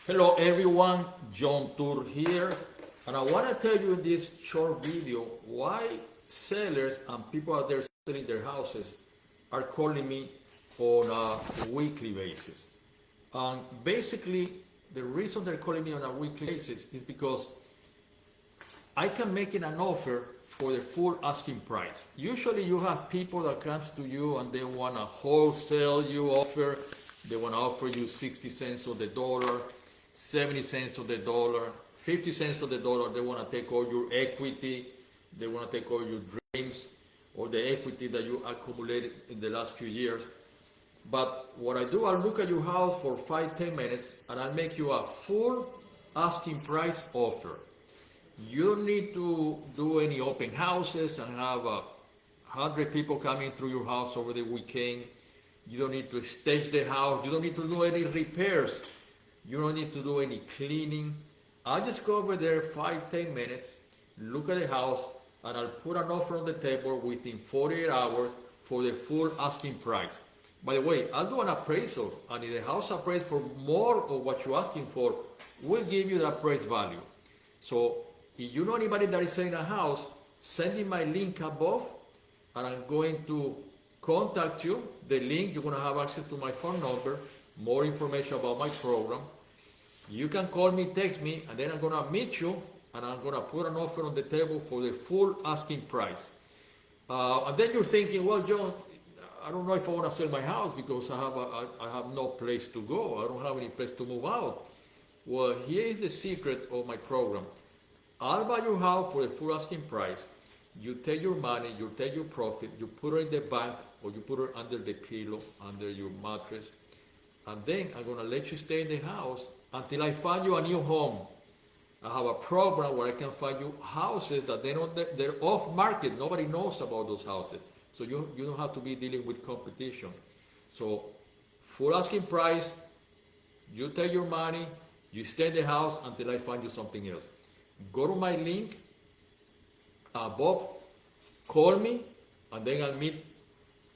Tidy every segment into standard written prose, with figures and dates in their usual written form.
Hello everyone, John Tour here, and I want to tell you in this short video why sellers and people out there selling their houses are calling me on a weekly basis. And basically, the reason they're calling me on a weekly basis is because I can make an offer for the full asking price. Usually you have people that comes to you and they want to wholesale you offer. They want to offer you 60 cents on the dollar, 70 cents on the dollar, 50 cents on the dollar. They want to take all your equity. They want to take all your dreams or the equity that you accumulated in the last few years. But what I do, I'll look at your house for 5-10 minutes and I'll make you a full asking price offer. You don't need to do any open houses and have 100 people coming through your house over the weekend. You don't need to stage the house. You don't need to do any repairs. You don't need to do any cleaning. I'll just go over there 5-10 minutes, look at the house, and I'll put an offer on the table within 48 hours for the full asking price. By the way, I'll do an appraisal, and if the house appraised for more of what you're asking for, we'll give you the appraised value. So if you know anybody that is selling a house, send me my link above, and I'm going to contact you. The link, you're going to have access to my phone number, more information about my program. You can call me, text me, and then I'm going to meet you, and I'm going to put an offer on the table for the full asking price. And then you're thinking, well, John, I don't know if I want to sell my house because I have no place to go. I don't have any place to move out. Well, here is the secret of my program. I'll buy your house for the full asking price. You take your money, you take your profit, you put it in the bank, or you put it under the pillow, under your mattress, and then I'm going to let you stay in the house until I find you a new home. I have a program where I can find you houses that they're off market. Nobody knows about those houses. So you don't have to be dealing with competition. So full asking price, you take your money, you stay in the house until I find you something else. Go to my link above, call me, and then I'll meet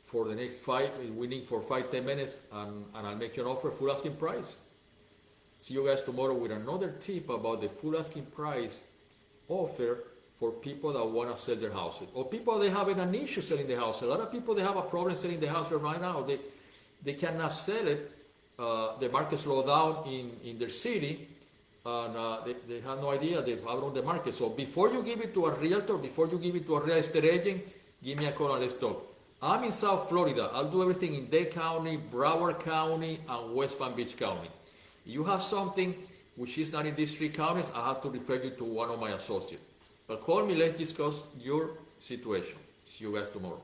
for the next waiting for 5-10 minutes, and I'll make you an offer full asking price. See you guys tomorrow with another tip about the full asking price offer for people that want to sell their houses, or people that have an issue selling the house. A lot of people, they have a problem selling the house right now. They cannot sell it. The market slowed down in their city, and they have no idea they have it on the market. So before you give it to a realtor, before you give it to a real estate agent, give me a call and let's talk. I'm in South Florida. I'll do everything in Dade County, Broward County, and West Palm Beach County. If you have something which is not in these 3 counties, I have to refer you to one of my associates. But call me, let's discuss your situation. See you guys tomorrow.